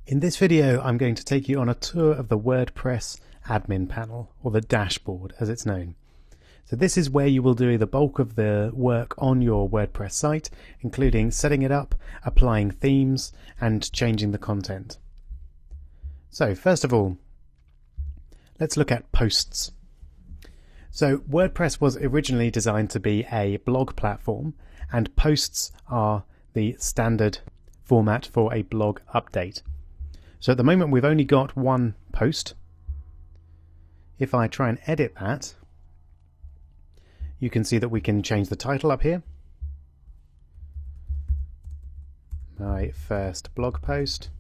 In this video, I'm going to take you on a tour of the WordPress admin panel, or the dashboard as it's known. So this is where you will do the bulk of the work on your WordPress site, including setting it up, applying themes, and changing the content. So first of all, let's look at posts. So WordPress was originally designed to be a blog platform, and posts are the standard format for a blog update. So at the moment we've only got one post. If I try and edit that, you can see that we can change the title up here. My first blog post.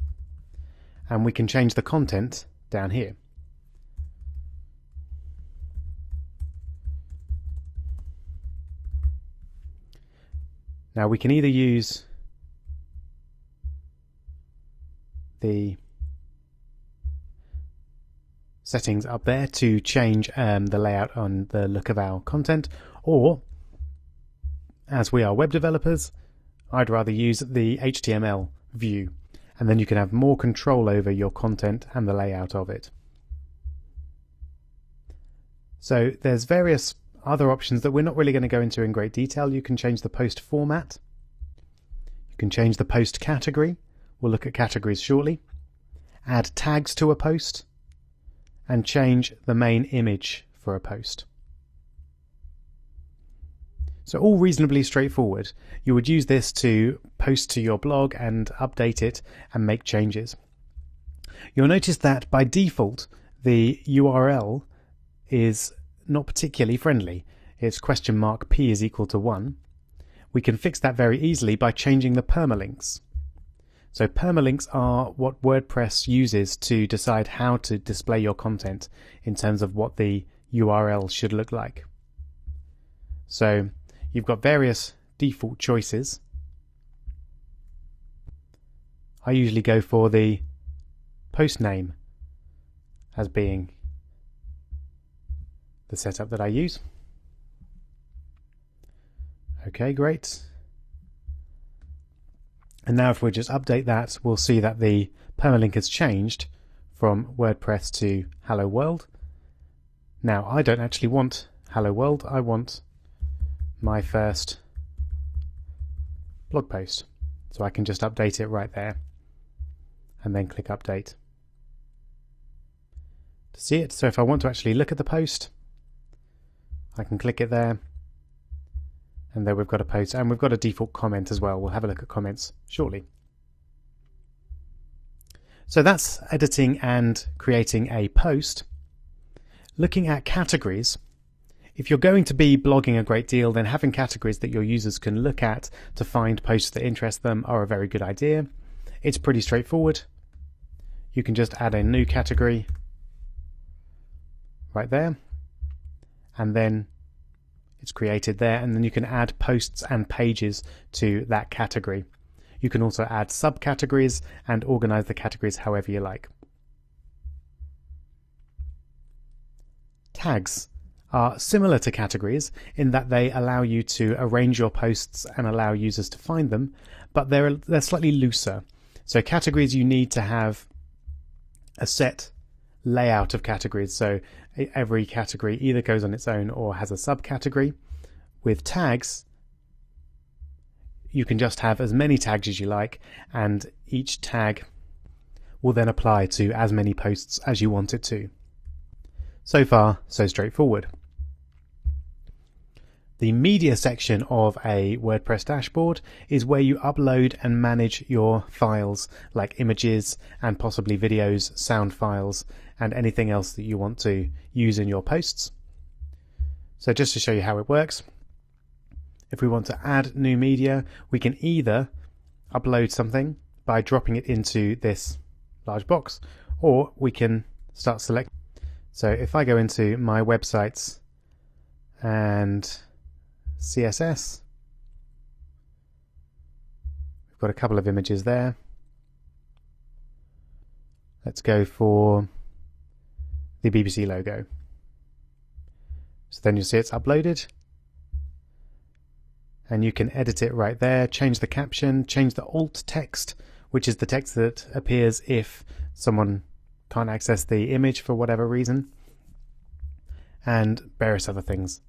And we can change the content down here. Now we can either use the settings up there to change the layout on the look of our content, or as we are web developers, I'd rather use the HTML view, and then you can have more control over your content and the layout of it. So there's various other options that we're not really going to go into in great detail. You can change the post format, you can change the post category, we'll look at categories shortly, add tags to a post, and change the main image for a post. So all reasonably straightforward. You would use this to post to your blog and update it and make changes. You'll notice that by default the URL is not particularly friendly. It's $p is equal to 1. We can fix that very easily by changing the permalinks. So permalinks are what WordPress uses to decide how to display your content in terms of what the URL should look like. So you've got various default choices. I usually go for the post name as being the setup that I use. Okay, great. And now if we just update that, we'll see that the permalink has changed from WordPress to Hello World. Now I don't actually want Hello World, I want my first blog post. So I can just update it right there and then click update to see it. So if I want to actually look at the post, I can click it there, and there we've got a post, and we've got a default comment as well. We'll have a look at comments shortly. So that's editing and creating a post. Looking at categories, if you're going to be blogging a great deal, then having categories that your users can look at to find posts that interest them are a very good idea. It's pretty straightforward. You can just add a new category right there, and then it's created there, and then you can add posts and pages to that category. You can also add subcategories and organize the categories however you like. Tags are similar to categories in that they allow you to arrange your posts and allow users to find them, but they're slightly looser. So categories, you need to have a set layout of categories, so every category either goes on its own or has a subcategory. With tags, you can just have as many tags as you like, and each tag will then apply to as many posts as you want it to. So far, so straightforward. The media section of a WordPress dashboard is where you upload and manage your files, like images and possibly videos, sound files, and anything else that you want to use in your posts. So just to show you how it works, if we want to add new media, we can either upload something by dropping it into this large box, or we can start selecting. So if I go into my websites and CSS, we've got a couple of images there. Let's go for the BBC logo. So then you'll see it's uploaded, and you can edit it right there, change the caption, change the alt text which is the text that appears if someone can't access the image for whatever reason, and various other things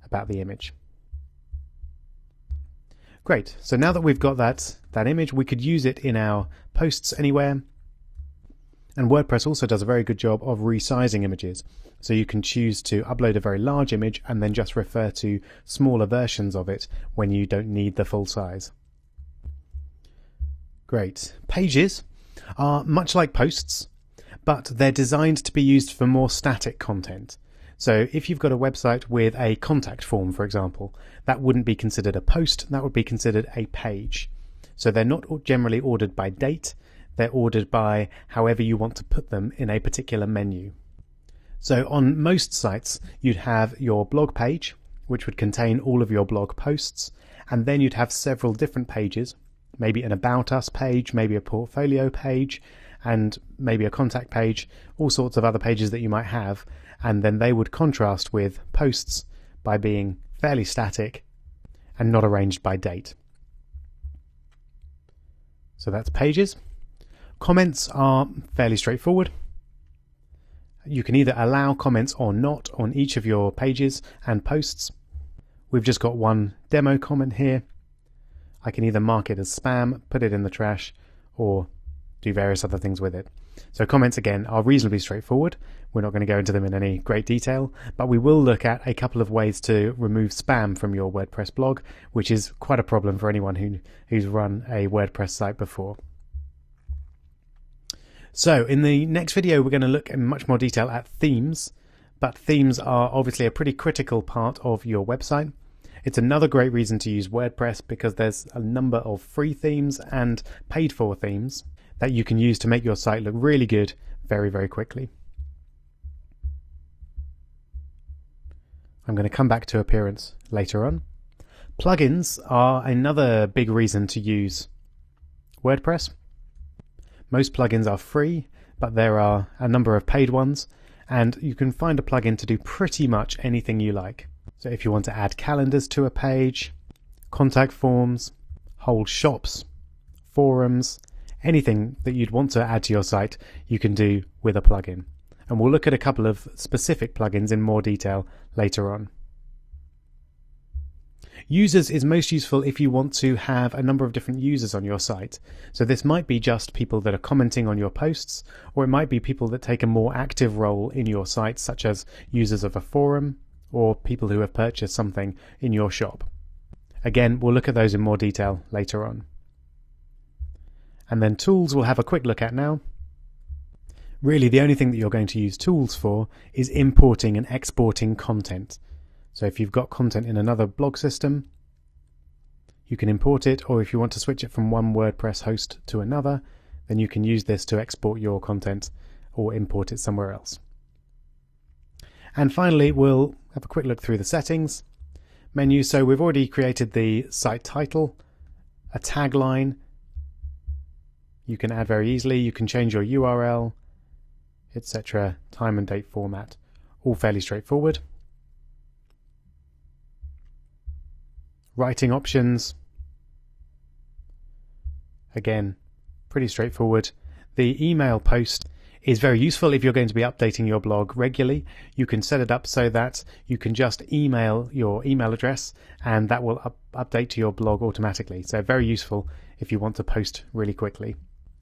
about the image. Great, so now that we've got that image, we could use it in our posts anywhere. And WordPress also does a very good job of resizing images. So you can choose to upload a very large image and then just refer to smaller versions of it when you don't need the full size. Great. Pages are much like posts, but they're designed to be used for more static content. So if you've got a website with a contact form, for example, that wouldn't be considered a post, that would be considered a page. So they're not generally ordered by date, they're ordered by however you want to put them in a particular menu. So on most sites, you'd have your blog page, which would contain all of your blog posts, and then you'd have several different pages, maybe an About Us page, maybe a portfolio page, and maybe a contact page, all sorts of other pages that you might have, and then they would contrast with posts by being fairly static and not arranged by date. So that's pages. Comments are fairly straightforward. You can either allow comments or not on each of your pages and posts. We've just got one demo comment here. I can either mark it as spam, put it in the trash, or do various other things with it. So comments, again, are reasonably straightforward. We're not going to go into them in any great detail, but we will look at a couple of ways to remove spam from your WordPress blog, which is quite a problem for anyone who's run a WordPress site before. So in the next video, we're going to look in much more detail at themes, but themes are obviously a pretty critical part of your website. It's another great reason to use WordPress because there's a number of free themes and paid for themes that you can use to make your site look really good very, very quickly. I'm going to come back to appearance later on. Plugins are another big reason to use WordPress. Most plugins are free, but there are a number of paid ones, and you can find a plugin to do pretty much anything you like. So if you want to add calendars to a page, contact forms, whole shops, forums, anything that you'd want to add to your site, you can do with a plugin. And we'll look at a couple of specific plugins in more detail later on. Users is most useful if you want to have a number of different users on your site. So this might be just people that are commenting on your posts, or it might be people that take a more active role in your site, such as users of a forum, or people who have purchased something in your shop. Again, we'll look at those in more detail later on. And then tools we'll have a quick look at now. Really, the only thing that you're going to use tools for is importing and exporting content. So if you've got content in another blog system, you can import it, or if you want to switch it from one WordPress host to another, then you can use this to export your content or import it somewhere else. And finally, we'll have a quick look through the settings menu. So we've already created the site title, a tagline. You can add very easily. You can change your URL, etc., time and date format, all fairly straightforward. Writing options, again, pretty straightforward. The email post is very useful if you're going to be updating your blog regularly. You can set it up so that you can just email your email address and that will update to your blog automatically. So very useful if you want to post really quickly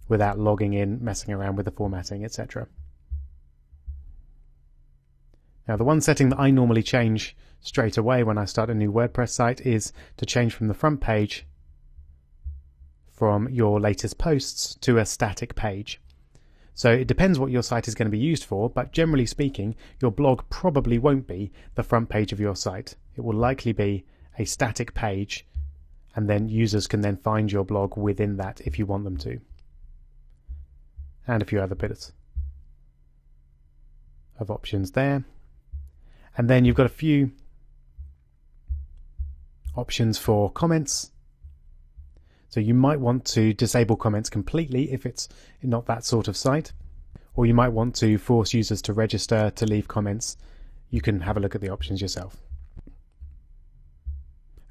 without logging in, messing around with the formatting, etc. Now, the one setting that I normally change straight away when I start a new WordPress site is to change from the front page from your latest posts to a static page. So it depends what your site is going to be used for, but generally speaking, your blog probably won't be the front page of your site. It will likely be a static page, and then users can then find your blog within that if you want them to. And a few other bits of options there. And then you've got a few options for comments. So you might want to disable comments completely if it's not that sort of site, or you might want to force users to register to leave comments. You can have a look at the options yourself.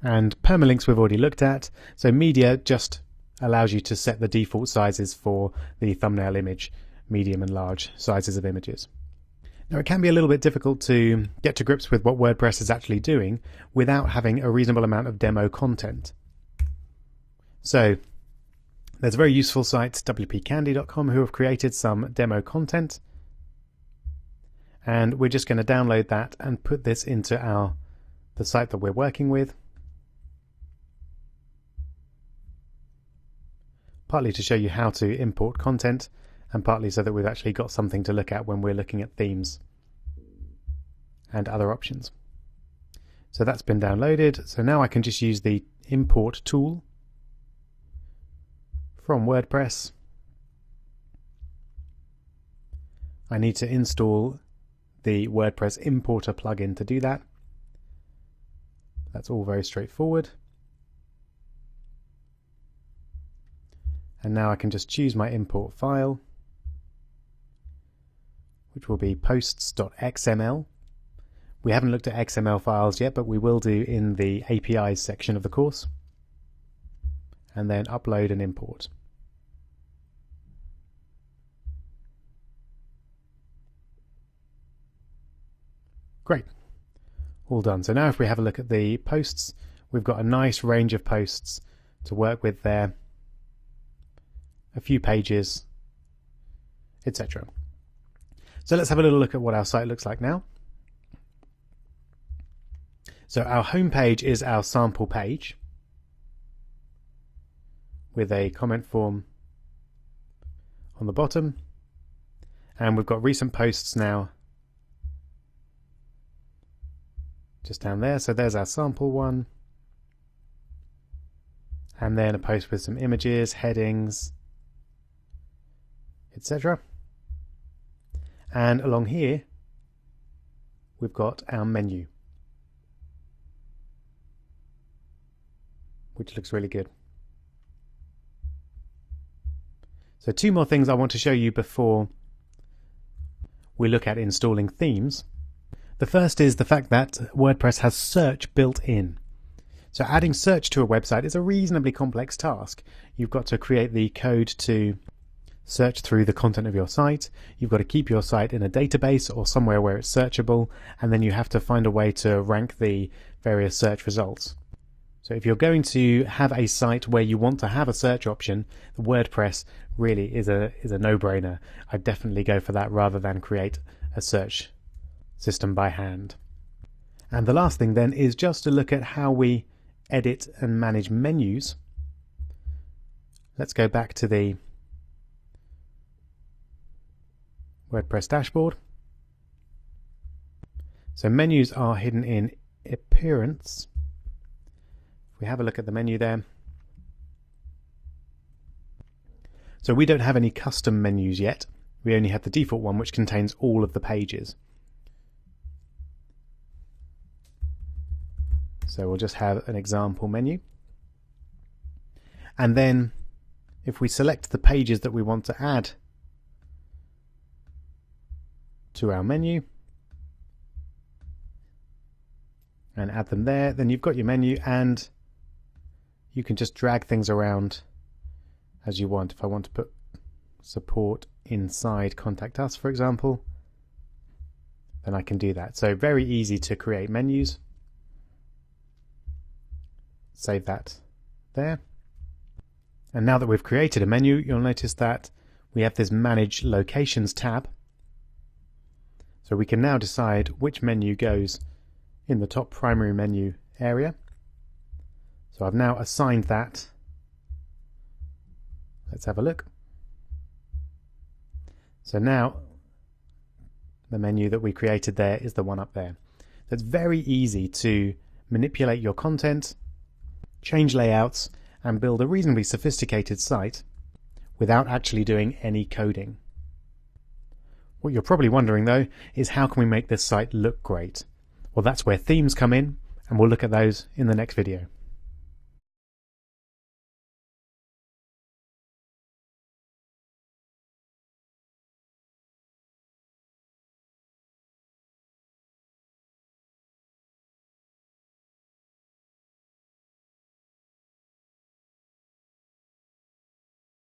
And permalinks we've already looked at. So media just allows you to set the default sizes for the thumbnail image, medium and large sizes of images. Now, it can be a little bit difficult to get to grips with what WordPress is actually doing without having a reasonable amount of demo content. So there's a very useful site, wpcandy.com, who have created some demo content. And we're just going to download that and put this into the site that we're working with. Partly to show you how to import content, and partly so that we've actually got something to look at when we're looking at themes and other options. So that's been downloaded. So now I can just use the import tool from WordPress. I need to install the WordPress importer plugin to do that. That's all very straightforward. And now I can just choose my import file, which will be posts.xml. We haven't looked at XML files yet, but we will do in the APIs section of the course. And then upload and import. Great. All done. So now if we have a look at the posts, we've got a nice range of posts to work with there. A few pages, etc. So let's have a little look at what our site looks like now. So our home page is our sample page with a comment form on the bottom, and we've got recent posts now just down there. So there's our sample one, and then a post with some images, headings, etc. And along here we've got our menu, which looks really good. So two more things I want to show you before we look at installing themes. The first is the fact that WordPress has search built in. So adding search to a website is a reasonably complex task. You've got to create the code to search through the content of your site. You've got to keep your site in a database or somewhere where it's searchable, and then you have to find a way to rank the various search results. So if you're going to have a site where you want to have a search option, the WordPress really is a no-brainer. I'd definitely go for that rather than create a search system by hand. And the last thing then is just to look at how we edit and manage menus. Let's go back to the WordPress dashboard. So menus are hidden in appearance. If we have a look at the menu there. So we don't have any custom menus yet. We only have the default one, which contains all of the pages. So we'll just have an example menu. And then if we select the pages that we want to add to our menu and add them there, then you've got your menu, and you can just drag things around as you want. If I want to put support inside Contact Us, for example, then I can do that. So very easy to create menus. Save that there. And now that we've created a menu, you'll notice that we have this Manage Locations tab. So we can now decide which menu goes in the top primary menu area. So I've now assigned that. Let's have a look. So now the menu that we created there is the one up there. So it's very easy to manipulate your content, change layouts, and build a reasonably sophisticated site without actually doing any coding. What you're probably wondering though is, how can we make this site look great? Well, that's where themes come in, and we'll look at those in the next video.